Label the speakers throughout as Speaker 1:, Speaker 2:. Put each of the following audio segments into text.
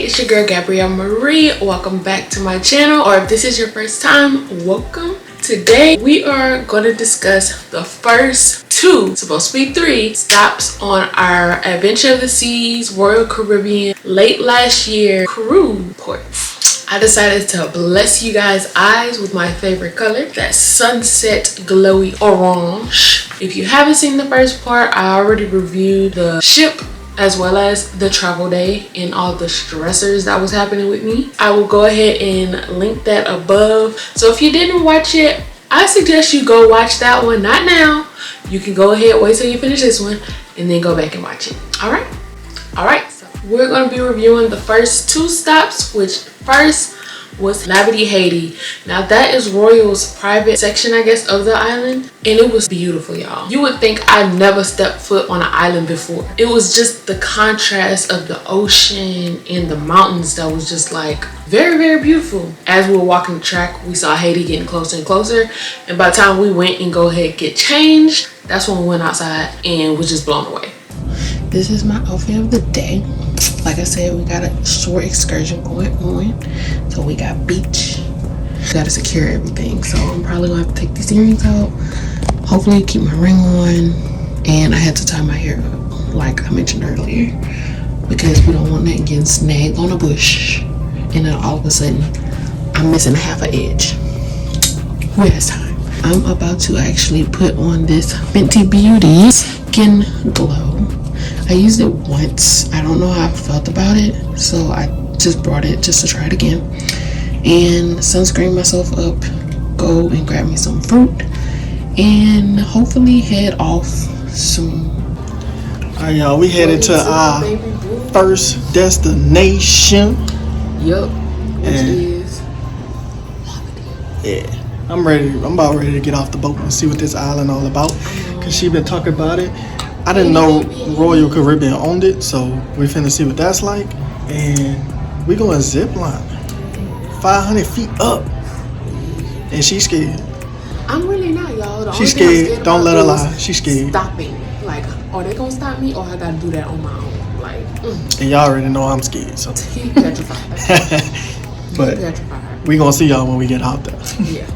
Speaker 1: it's your girl Gabrielle Marie. Welcome back to my channel, or if this is your first time, welcome. Today we are going to discuss the first two, supposed to be three, stops on our Adventure of the Seas Royal Caribbean late last year cruise ports. I decided to bless you guys' eyes with my favorite color, that sunset glowy orange. If you haven't seen the first part, I already reviewed the ship as well as the travel day and all the stressors that was happening with me. I will go ahead and link that above. So if you didn't watch it, I suggest you go watch that one. Not now. You can go ahead, wait till you finish this one, and then go back and watch it. All right. So we're going to be reviewing the first two stops, which first was Labadee, Haiti. Now that is Royal's private section, I guess, of the island, and it was beautiful, y'all. You would think I'd never stepped foot on an island before. It was just the contrast of the ocean and the mountains that was just like very, very beautiful. As we were walking the track, we saw Haiti getting closer and closer, and by the time we went and go ahead and get changed, that's when we went outside and was just blown away. This is my outfit of the day. Like I said, we got a short excursion going on. So we got beach. Gotta secure everything. So I'm probably gonna have to take these earrings out. Hopefully keep my ring on. And I had to tie my hair up, like I mentioned earlier, because we don't want that getting snagged on a bush. And then all of a sudden, I'm missing half an edge. Who has time? I'm about to actually put on this Fenty Beauty Skin Glow. I used it once. I don't know how I felt about it, so I just brought it just to try it again. And sunscreen myself up, go and grab me some fruit, and hopefully head off soon.
Speaker 2: Alright, y'all, we headed to our first destination.
Speaker 1: Yup, which is Labadee.
Speaker 2: Yeah, I'm about ready to get off the boat and see what this island all about, because she been talking about it. I didn't know Royal Caribbean owned it, so we finna see what that's like. And we going zipline 500 feet up, and she's scared.
Speaker 1: I'm really not, y'all.
Speaker 2: She's scared. Don't let her lie. She's scared.
Speaker 1: Stopping. Like, are they gonna stop me, or I gotta do that on my own? Like,
Speaker 2: And y'all already know I'm scared, so.
Speaker 1: He petrified.
Speaker 2: But we gonna see y'all when we get out there.
Speaker 1: Yeah,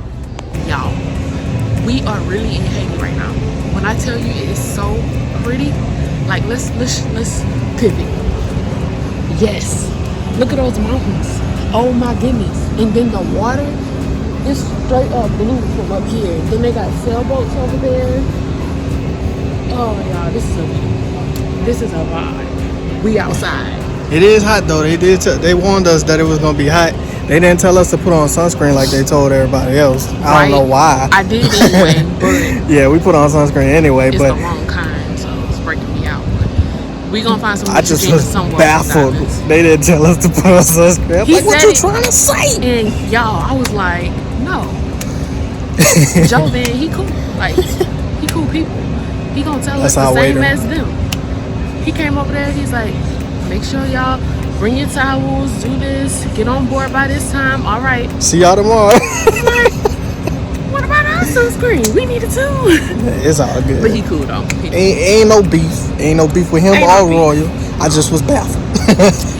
Speaker 1: y'all. We are really in Haiti right now. When I tell you it is so pretty, like let's pivot. Yes, look at those mountains. Oh my goodness. And then the water is straight up blue from up here. Then they got sailboats over there. Oh y'all, this is a vibe. We outside.
Speaker 2: It is hot though. They warned us that it was gonna be hot. They didn't tell us to put on sunscreen like they told everybody else. I don't know why.
Speaker 1: I did anyway, but
Speaker 2: yeah, we put on sunscreen anyway,
Speaker 1: it's
Speaker 2: but
Speaker 1: the wrong kind, so it's breaking me out. But we gonna find some.
Speaker 2: I just was baffled. They didn't tell us to put on sunscreen. I'm like, what you trying to say?
Speaker 1: And y'all, I was like, no. Joe, man, he cool. Like, he cool people. He gonna tell us the same as them. He came over there. He's like, make sure y'all bring your towels, do this, get on board by this time. All right.
Speaker 2: See y'all tomorrow.
Speaker 1: Like, what about our sunscreen? We need it too.
Speaker 2: It's all good.
Speaker 1: But he cool though.
Speaker 2: Ain't no beef. Ain't no beef with him or Royal. I just was baffled.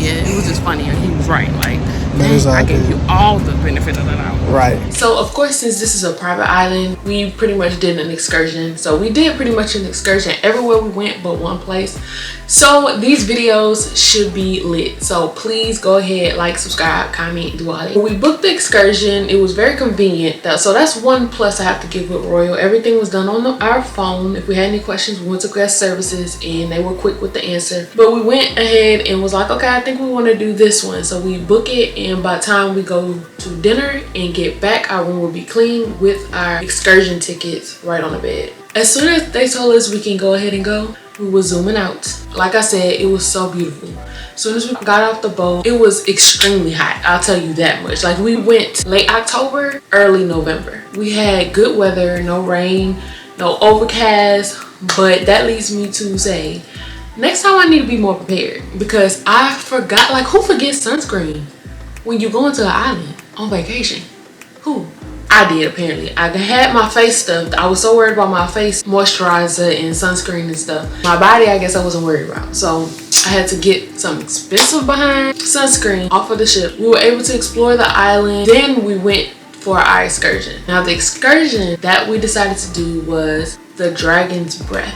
Speaker 1: Yeah, it was just funny. He was right. Like, dang, I gave you all the benefit of the doubt.
Speaker 2: Right.
Speaker 1: So of course, since this is a private island, we pretty much did an excursion. So we did pretty much an excursion everywhere we went but one place. So these videos should be lit. So please go ahead, like, subscribe, comment, do all that. When we booked the excursion, it was very convenient. So that's one plus I have to give with Royal. Everything was done on our phone. If we had any questions, we went to guest services and they were quick with the answer. But we went ahead and was like, okay, I think we want to do this one. So we book it, and by the time we go to dinner and get back, our room will be clean with our excursion tickets right on the bed. As soon as they told us we can go ahead and go, we were zooming out. Like I said, it was so beautiful. As soon as we got off the boat, it was extremely hot. I'll tell you that much. Like, we went late October, early November. We had good weather, no rain, no overcast, but that leads me to say, next time I need to be more prepared, because I forgot, like, who forgets sunscreen when you go into an island on vacation? Who? I did, apparently. I had my face stuffed. I was so worried about my face moisturizer and sunscreen and stuff. My body, I guess I wasn't worried about. So I had to get some expensive behind sunscreen off of the ship. We were able to explore the island. Then we went for our excursion. Now the excursion that we decided to do was the Dragon's Breath,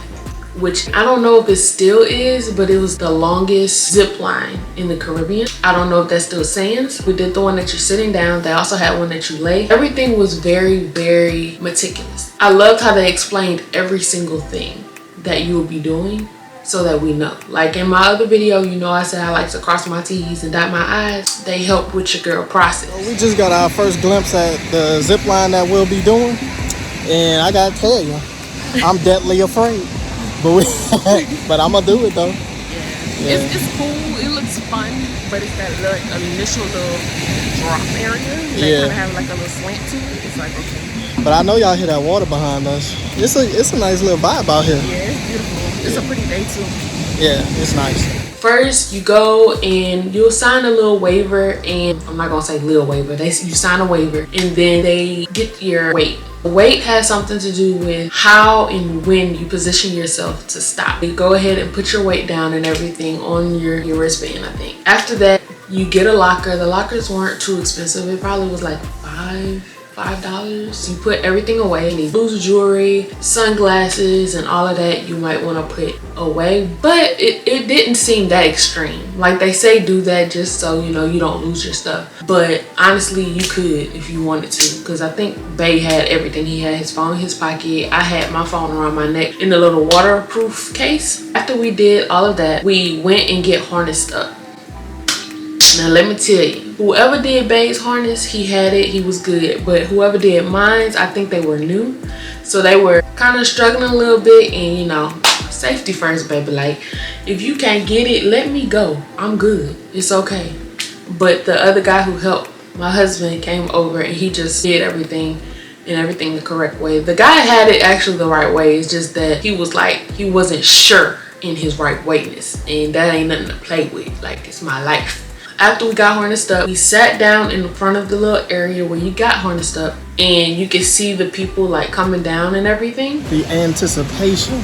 Speaker 1: which I don't know if it still is, but it was the longest zip line in the Caribbean. I don't know if that still stands. We did the one that you're sitting down. They also had one that you lay. Everything was very, very meticulous. I loved how they explained every single thing that you will be doing so that we know. Like in my other video, you know, I said I like to cross my T's and dot my I's. They help with your girl process.
Speaker 2: We just got our first glimpse at the zip line that we'll be doing, and I gotta tell you, I'm deadly afraid. But I'm gonna do it though.
Speaker 1: Yeah. It's cool. It looks fun, but it's that like initial little drop area. They kind of have like a little slant to it. It's like, okay.
Speaker 2: But I know y'all hear that water behind us. It's a nice little vibe out here.
Speaker 1: Yeah, it's beautiful. It's a pretty day too.
Speaker 2: Yeah, it's nice.
Speaker 1: First, you go and you'll sign a little waiver, and I'm not gonna say little waiver. You sign a waiver, and then they get your weight. The weight has something to do with how and when you position yourself to stop. You go ahead and put your weight down and everything on your wristband, I think. After that, you get a locker. The lockers weren't too expensive. It probably was like $5. You put everything away. You lose jewelry, sunglasses, and all of that you might want to put away. But it didn't seem that extreme. Like they say, do that just so you know you don't lose your stuff. But honestly, you could if you wanted to, because I think Bay had everything. He had his phone in his pocket. I had my phone around my neck in a little waterproof case. After we did all of that, we went and get harnessed up. Now let me tell you, whoever did Bay's harness, he had it, he was good. But whoever did mine's, I think they were new. So they were kind of struggling a little bit, and you know, safety first, baby. Like, if you can't get it, let me go. I'm good. It's okay. But the other guy who helped, my husband, came over and he just did everything the correct way. The guy had it actually the right way. It's just that he was like, he wasn't sure in his right weightness, and that ain't nothing to play with. Like, it's my life. After we got harnessed up, we sat down in front of the little area where you got harnessed up, and you could see the people like coming down and everything.
Speaker 2: The anticipation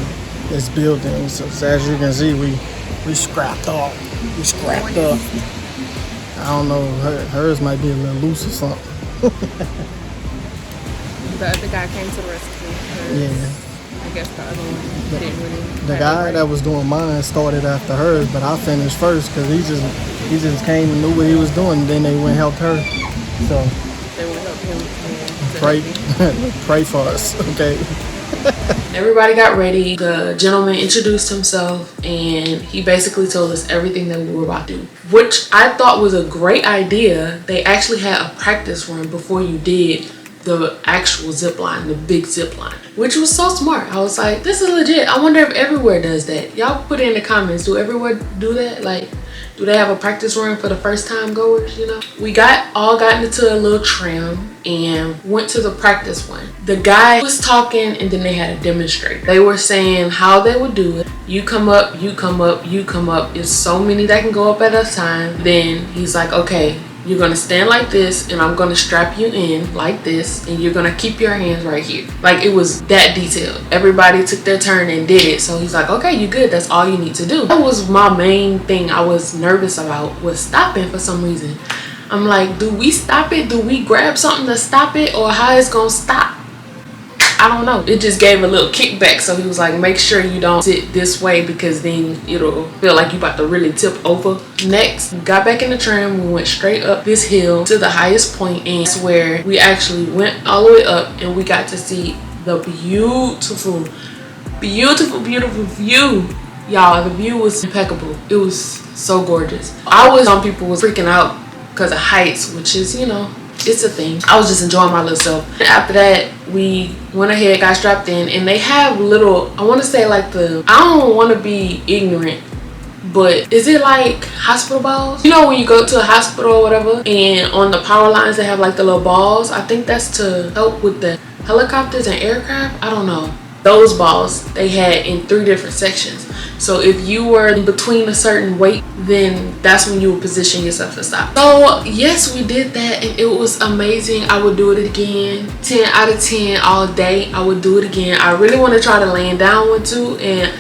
Speaker 2: is building. So as you can see, we scrapped off. We scrapped up. I don't know, hers might be a little loose or something.
Speaker 1: The other guy came to the rescue.
Speaker 2: Yeah.
Speaker 1: I guess the other one didn't really.
Speaker 2: The guy that was doing mine started after hers, but I finished first because he just came and knew what he was doing. Then they went and helped her. So
Speaker 1: they went help him.
Speaker 2: Pray for us, okay?
Speaker 1: Everybody got ready. The gentleman introduced himself, and he basically told us everything that we were about to do, which I thought was a great idea. They actually had a practice run before you did the actual zip line, the big zip line, which was so smart. I was like, this is legit. I wonder if everywhere does that. Y'all put it in the comments. Do everywhere do that? Like, do they have a practice run for the first time goers, you know? We all got into a little tram and went to the practice one. The guy was talking, and then they had a demonstrator. They were saying how they would do it. You come up, you come up, you come up. There's so many that can go up at a time. Then he's like, okay, you're gonna stand like this, and I'm gonna strap you in like this, and you're gonna keep your hands right here. Like, it was that detailed. Everybody took their turn and did it. So he's like, okay, you good. That's all you need to do. That was my main thing I was nervous about, was stopping for some reason. I'm like, do we stop it? Do we grab something to stop it, or how it's gonna stop? I don't know. It just gave a little kickback. So he was like, make sure you don't sit this way, because then it'll feel like you about to really tip over. Next, we got back in the tram. We went straight up this hill to the highest point, and it's where we actually went all the way up, and we got to see the beautiful view. Y'all, the view was impeccable. It was so gorgeous. Some people was freaking out because of heights, which is, you know, it's a thing. I was just enjoying my little self. After that, we went ahead, got strapped in, and they have little, I want to say like I don't want to be ignorant, but is it like hospital balls? You know when you go to a hospital or whatever, and on the power lines they have like the little balls? I think that's to help with the helicopters and aircraft. I don't know. Those balls they had in 3 different sections. So if you were in between a certain weight, then that's when you would position yourself to stop. So yes, we did that and it was amazing. I would do it again. 10 out of 10 all day. I would do it again. I really want to try to laying down one too. And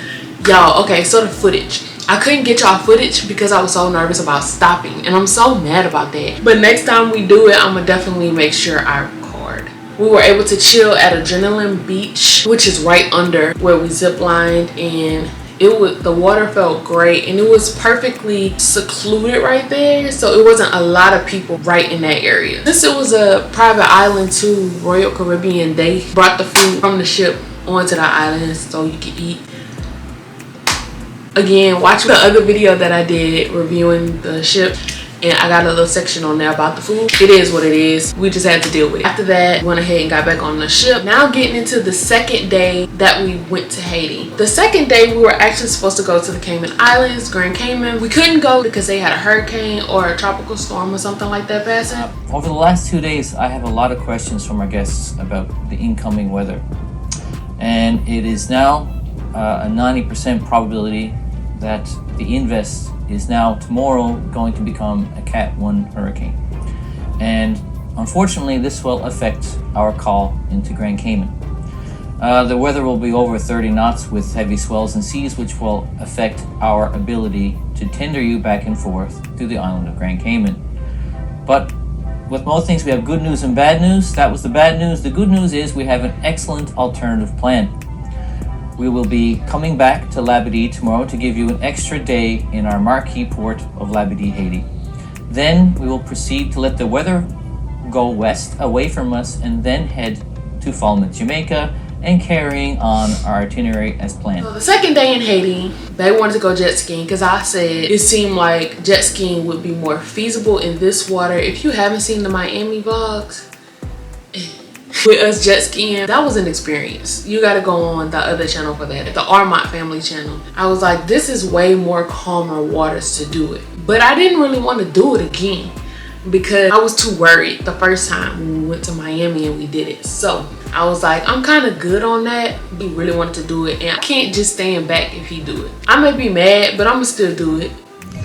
Speaker 1: y'all, okay, so the footage. I couldn't get y'all footage because I was so nervous about stopping, and I'm so mad about that. But next time we do it, I'm gonna definitely make sure I record. We were able to chill at Adrenaline Beach, which is right under where we ziplined, and the water felt great and it was perfectly secluded right there, so it wasn't a lot of people right in that area. Since it was a private island too, Royal Caribbean, they brought the food from the ship onto the island so you could eat. Again, watch the other video that I did reviewing the ship, and I got a little section on there about the food. It is what it is. We just had to deal with it. After that, went ahead and got back on the ship. Now getting into the second day that we went to Haiti. The second day, we were actually supposed to go to the Cayman Islands, Grand Cayman. We couldn't go because they had a hurricane or a tropical storm or something like that passing.
Speaker 3: Over the last 2 days, I have a lot of questions from our guests about the incoming weather. And it is now a 90% probability that the Invest is now tomorrow going to become a Cat 1 hurricane. And unfortunately, this will affect our call into Grand Cayman. The weather will be over 30 knots with heavy swells and seas, which will affect our ability to tender you back and forth to the island of Grand Cayman. But with most things, we have good news and bad news. That was the bad news. The good news is we have an excellent alternative plan. We will be coming back to Labadee tomorrow to give you an extra day in our marquee port of Labadee, Haiti. Then we will proceed to let the weather go west away from us and then head to Falmouth, Jamaica, and carrying on our itinerary as planned.
Speaker 1: So the second day in Haiti, they wanted to go jet skiing because I said it seemed like jet skiing would be more feasible in this water. If you haven't seen the Miami vlogs, with us jet skiing, that was an experience. You got to go on the other channel for that, the Armont family channel. I was like, this is way more calmer waters to do it, but I didn't really want to do it again because I was too worried the first time when we went to Miami and we did it. So I was like, I'm kind of good on that. He really wanted to do it and I can't just stand back if he do it. I may be mad, but I'm gonna still do it.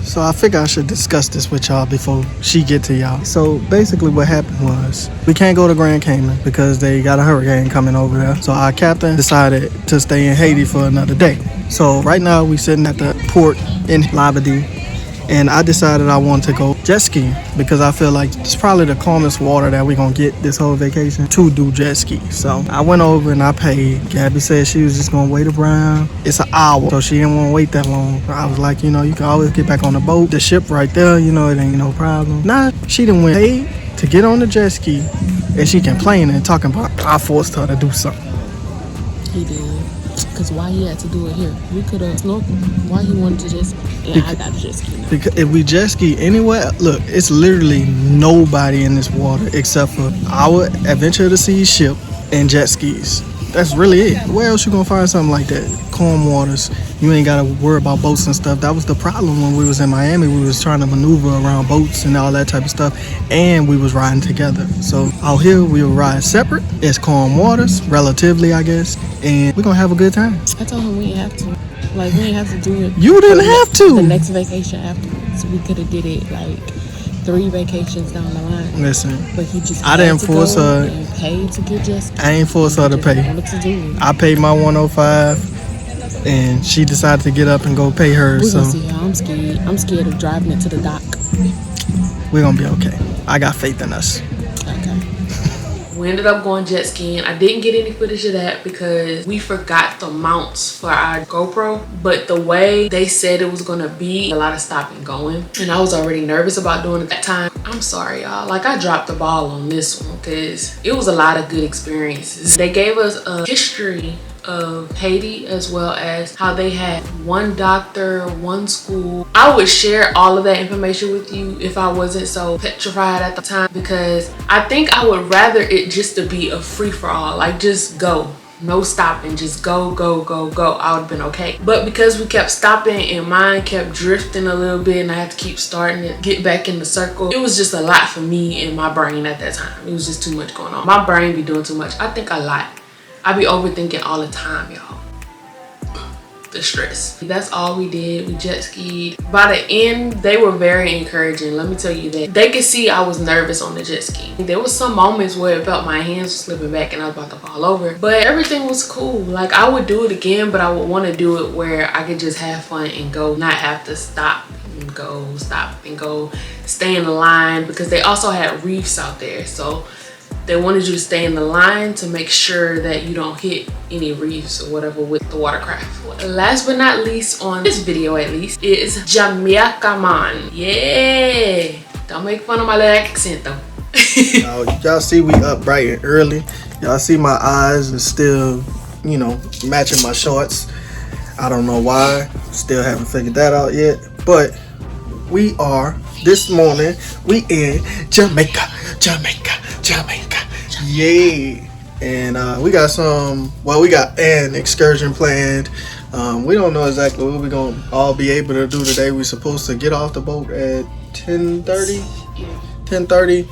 Speaker 2: So I figure I should discuss this with y'all before she get to y'all. So basically what happened was we can't go to Grand Cayman because they got a hurricane coming over there. So our captain decided to stay in Haiti for another day. So right now we sitting at the port in Labadee, and I decided I want to go jet skiing because I feel like it's probably the calmest water that we're gonna get this whole vacation to do jet ski. So I went over and I paid. Gabby said she was just gonna wait around. It's an hour, so she didn't want to wait that long. I was like, you know, you can always get back on the boat, the ship right there, you know, it ain't no problem. Nah, she didn't went paid to get on the jet ski, and she complaining and talking about I forced her to do something.
Speaker 1: He did. Because why he had to do it here? We could have snorkeled. Why he wanted to just... Yeah, I got to jet ski now.
Speaker 2: Because if we jet ski anywhere, look, it's literally nobody in this water except for our Adventure of the Seas ship and jet skis. That's really it. Where else you gonna find something like that? Calm waters. You ain't gotta worry about boats and stuff. That was the problem when we was in Miami. We was trying to maneuver around boats and all that type of stuff, and we was riding together. So out here we will ride separate. It's calm waters, relatively, I guess, and we're gonna have a good time.
Speaker 1: I told him we didn't have to. Like, we didn't have to do it.
Speaker 2: You didn't have to.
Speaker 1: The next vacation afterwards, we could have did it like 3 vacations down the line.
Speaker 2: Listen,
Speaker 1: but he just
Speaker 2: I didn't force her.
Speaker 1: And paid to get jet ski.
Speaker 2: I ain't force her to pay.
Speaker 1: To do it.
Speaker 2: I paid my $105, and she decided to get up and go pay hers.
Speaker 1: We're
Speaker 2: so
Speaker 1: gonna see how I'm scared. I'm scared of driving it to the dock.
Speaker 2: We're gonna be okay. I got faith in us.
Speaker 1: Okay. We ended up going jet skiing. I didn't get any footage of that because we forgot the mounts for our GoPro. But the way they said it was gonna be, a lot of stopping and going. And I was already nervous about doing it that time. I'm sorry, y'all. Like, I dropped the ball on this one because it was a lot of good experiences. They gave us a history of Haiti as well as how they had one doctor, one school. I would share all of that information with you if I wasn't so petrified at the time, because I think I would rather it just to be a free-for-all, like just go, no stopping, just go, go, go, go. I would have been okay. But because we kept stopping and mine kept drifting a little bit and I had to keep starting to get back in the circle, it was just a lot for me in my brain at that time. It was just too much going on. My brain be doing too much. I think a lot. I be overthinking all the time, y'all. the stress. That's all we did. We jet skied. By the end, they were very encouraging. Let me tell you that. They could see I was nervous on the jet ski. There was some moments where it felt my hands slipping back and I was about to fall over. But everything was cool. Like, I would do it again, but I would want to do it where I could just have fun and go, not have to stop and go, stay in the line, because they also had reefs out there. So they wanted you to stay in the line to make sure that you don't hit any reefs or whatever with the watercraft. Last but not least, on this video at least, is Jamaica man. Yeah, don't make fun of my little accent though.
Speaker 2: Y'all see we up bright and early. Y'all see my eyes is still, you know, matching my shorts. I don't know why. Still haven't figured that out yet. But we are, this morning, we in Jamaica. Yeah. And we got an excursion planned. We don't know exactly what we're gonna all be able to do today. We're supposed to get off the boat at 10:30,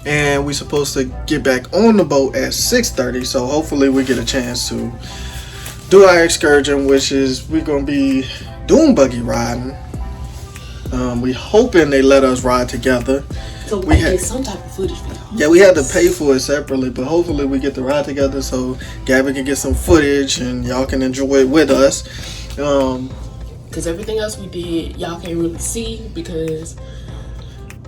Speaker 2: and we're supposed to get back on the boat at 6:30. So hopefully we get a chance to do our excursion, which is we're gonna be Dune buggy riding. We hoping they let us ride together.
Speaker 1: So we had some type of footage for y'all.
Speaker 2: Yeah, we had to pay for it separately, but hopefully we get to ride together so Gabby can get some footage and y'all can enjoy it with us.
Speaker 1: Because everything else we did, y'all can't really see because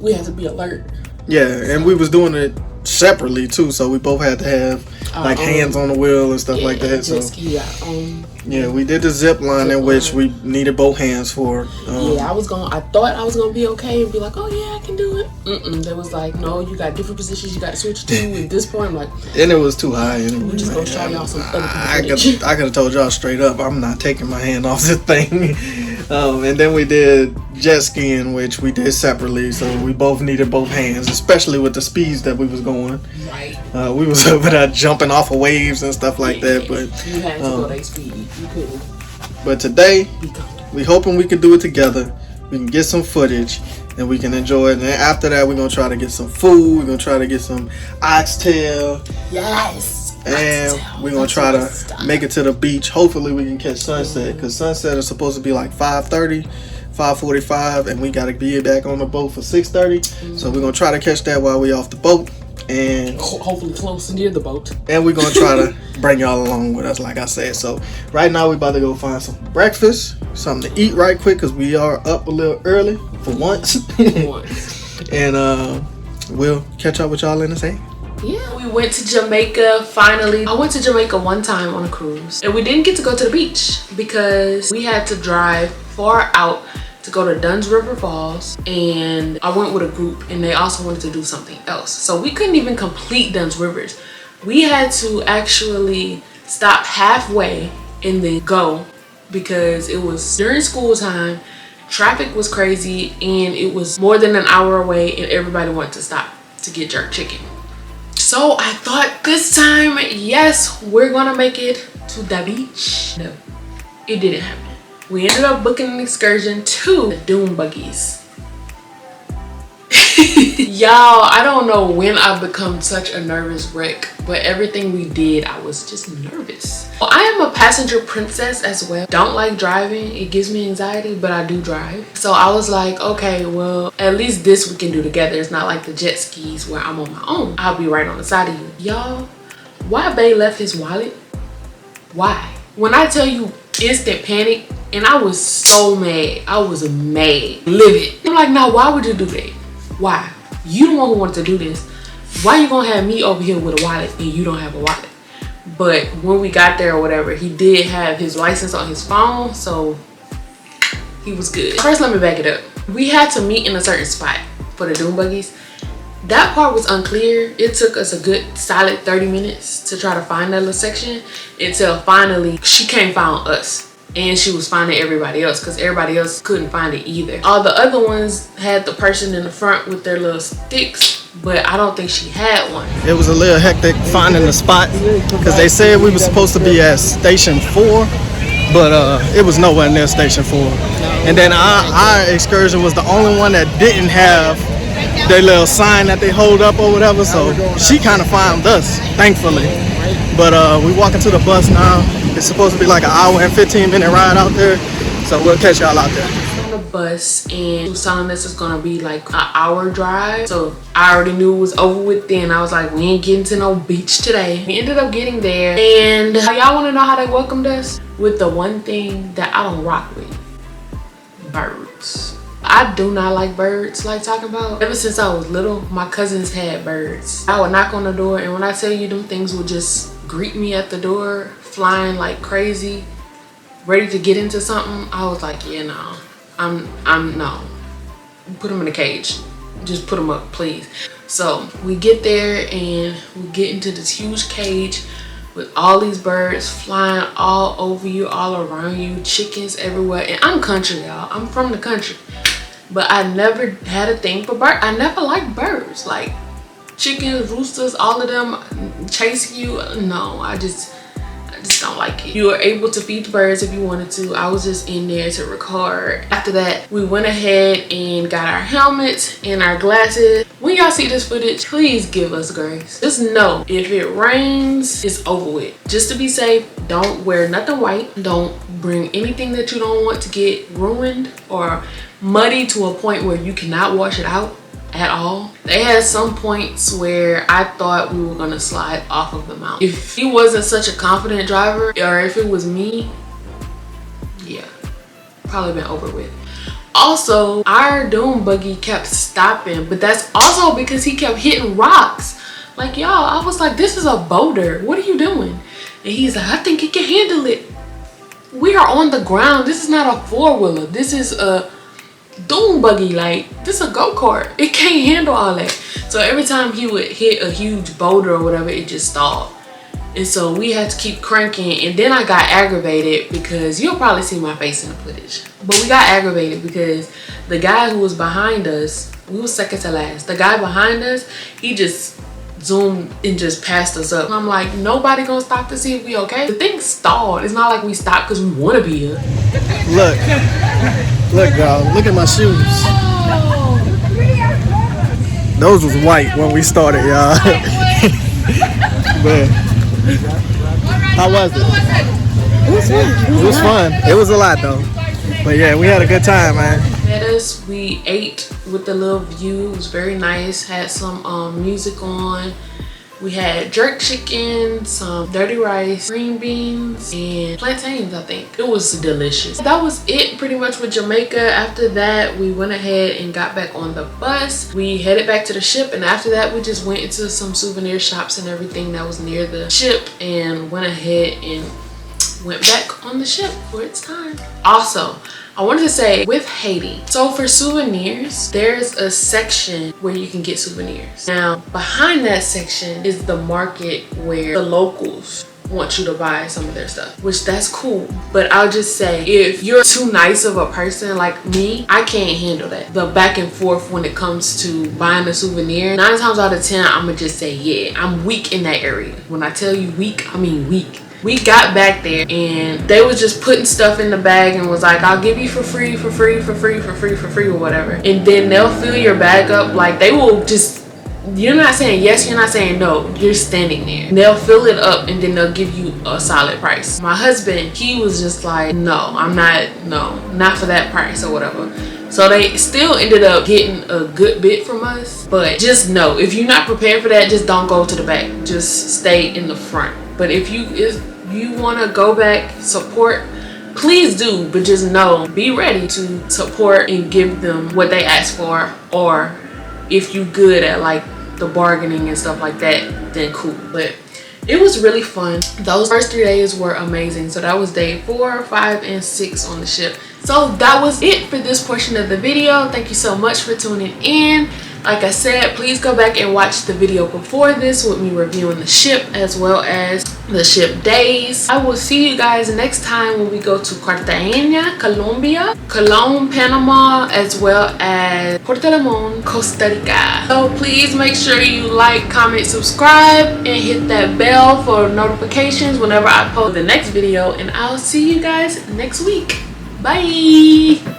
Speaker 1: we had to be alert.
Speaker 2: Yeah, and we was doing it separately too, so we both had to have like hands on the wheel and stuff like that. So yeah, we did the zip line in which we needed both hands for.
Speaker 1: I thought I was gonna be okay and be like, oh yeah, I can do it. They was like, no, you got different positions you got to switch to. At this point, I'm like,
Speaker 2: and it was too high. Anyway,
Speaker 1: we just gonna show y'all some other
Speaker 2: I could have told y'all straight up, I'm not taking my hand off this thing. And then we did jet skiing, which we did separately, so we both needed both hands, especially with the speeds that we was going.
Speaker 1: Right.
Speaker 2: We was over there jumping off of waves and stuff like that, but
Speaker 1: you had to go that speed. You couldn't.
Speaker 2: But today, we hoping we can do it together. We can get some footage and we can enjoy it. And then after that, we're gonna try to get some food. We're gonna try to get some oxtail.
Speaker 1: Yes.
Speaker 2: And we're gonna try to make it to the beach. Hopefully we can catch sunset, because sunset is supposed to be like 5:30, 5:45, and we gotta be back on the boat for 6:30. So we're gonna try to catch that while we off the boat, and
Speaker 1: hopefully close near the boat.
Speaker 2: And we're gonna try to bring y'all along with us, like I said. So right now we about to go find some breakfast, something to eat right quick, because we are up a little early for once. And we'll catch up with y'all in a second.
Speaker 1: Yeah, we went to Jamaica finally. I went to Jamaica one time on a cruise, and we didn't get to go to the beach because we had to drive far out to go to Dunn's River Falls, and I went with a group and they also wanted to do something else. So we couldn't even complete Dunn's Rivers. We had to actually stop halfway and then go because it was during school time, traffic was crazy, and it was more than an hour away and everybody wanted to stop to get jerk chicken. So I thought this time, yes, we're gonna make it to the beach. No, it didn't happen. We ended up booking an excursion to the Dune buggies. Y'all, I don't know when I've become such a nervous wreck, but everything we did, I was just nervous. Well, I am a passenger princess as well. Don't like driving, it gives me anxiety, but I do drive. So I was like, okay, well, at least this we can do together. It's not like the jet skis where I'm on my own. I'll be right on the side of you. Y'all, why Bay left his wallet? Why? When I tell you instant panic, and I was so mad. I was mad, livid. I'm like, now why would you do that? Why? You the one who wanted to do this. Why you gonna have me over here with a wallet and you don't have a wallet? But when we got there or whatever, he did have his license on his phone, so he was good. First, let me back it up. We had to meet in a certain spot for the Dune buggies. That part was unclear. It took us a good solid 30 minutes to try to find that little section until finally she came find us. And she was finding everybody else because everybody else couldn't find it either. All the other ones had the person in the front with their little sticks, but I don't think she had one.
Speaker 2: It was a little hectic finding the spot because they said we were supposed to be at Station 4, but it was nowhere near Station 4. And then our excursion was the only one that didn't have their little sign that they hold up or whatever. So she kind of found us, thankfully. But we walking to the bus now. It's supposed to be like an hour and 15-minute ride out there. So we'll catch y'all out there.
Speaker 1: On the bus, and he was telling us it's gonna be like an hour drive. So I already knew it was over with then. I was like, we ain't getting to no beach today. We ended up getting there, and y'all wanna know how they welcomed us? With the one thing that I don't rock with: birds. I do not like birds, like talking about. Ever since I was little, my cousins had birds. I would knock on the door, and when I tell you them things would just greet me at the door, flying like crazy, ready to get into something. I was like, yeah, no, I'm no. Put them in a cage. Just put them up, please. So we get there and we get into this huge cage with all these birds flying all over you, all around you, chickens everywhere. And I'm country, y'all. I'm from the country. But I never had a thing for birds. I never liked birds. Like chickens, roosters, all of them chasing you. No, I just don't like it. You were able to feed the birds if you wanted to. I was just in there to record. After that, we went ahead and got our helmets and our glasses. When y'all see this footage, please give us grace. Just know, if it rains, it's over with. Just to be safe, don't wear nothing white. Don't bring anything that you don't want to get ruined or muddy to a point where you cannot wash it out at all. They had some points where I thought we were gonna slide off of the mountain. If he wasn't such a confident driver, or if it was me, yeah, probably been over with. Also, our Dune buggy kept stopping, but that's also because he kept hitting rocks. Like, y'all, I was like, this is a boulder. What are you doing? And he's like, I think it can handle it. We are on the ground. This is not a four-wheeler. This is a Dune buggy. Like, this is a go-kart. It can't handle all that. So every time he would hit a huge boulder or whatever, it just stalled. And so we had to keep cranking. And then I got aggravated because you'll probably see my face in the footage. But we got aggravated because the guy who was behind us, we was second to last. The guy behind us, he just zoomed and just passed us up. I'm like, nobody gonna stop to see if we okay? The thing stalled. It's not like we stopped because we want to be here.
Speaker 2: Look, y'all. Look at my shoes. Those was white when we started, y'all. But how was it? It was fun. It was a lot though. But yeah, we had a good time, man.
Speaker 1: At us, we ate with the little view. It was very nice. Had some music on. We had jerk chicken, some dirty rice, green beans, and plantains, I think. It was delicious. That was it pretty much with Jamaica. After that, we went ahead and got back on the bus. We headed back to the ship, and after that, we just went into some souvenir shops and everything that was near the ship and went ahead and went back on the ship for its time. Also, I wanted to say with Haiti, so for souvenirs, there's a section where you can get souvenirs. Now, behind that section is the market where the locals want you to buy some of their stuff, which that's cool. But I'll just say, if you're too nice of a person like me, I can't handle that. The back and forth when it comes to buying a souvenir, 9 times out of 10, I'ma just say, yeah, I'm weak in that area. When I tell you weak, I mean weak. We got back there and they was just putting stuff in the bag and was like, I'll give you for free or whatever. And then they'll fill your bag up. Like, they will just, you're not saying yes, you're not saying no, you're standing there. And they'll fill it up and then they'll give you a solid price. My husband, he was just like, no, not for that price or whatever. So they still ended up getting a good bit from us. But just know, if you're not prepared for that, just don't go to the back. Just stay in the front. But if you want to go back, support, please do. But just know, be ready to support and give them what they ask for. Or if you good at like the bargaining and stuff like that, then cool. But it was really fun. Those first 3 days were amazing. So that was day 4, 5, and 6 on the ship. So that was it for this portion of the video. Thank you so much for tuning in. Like I said, please go back and watch the video before this with me reviewing the ship as well as the ship days. I will see you guys next time when we go to Cartagena, Colombia, Colon, Panama, as well as Puerto Limon, Costa Rica. So please make sure you like, comment, subscribe, and hit that bell for notifications whenever I post the next video. And I'll see you guys next week. Bye.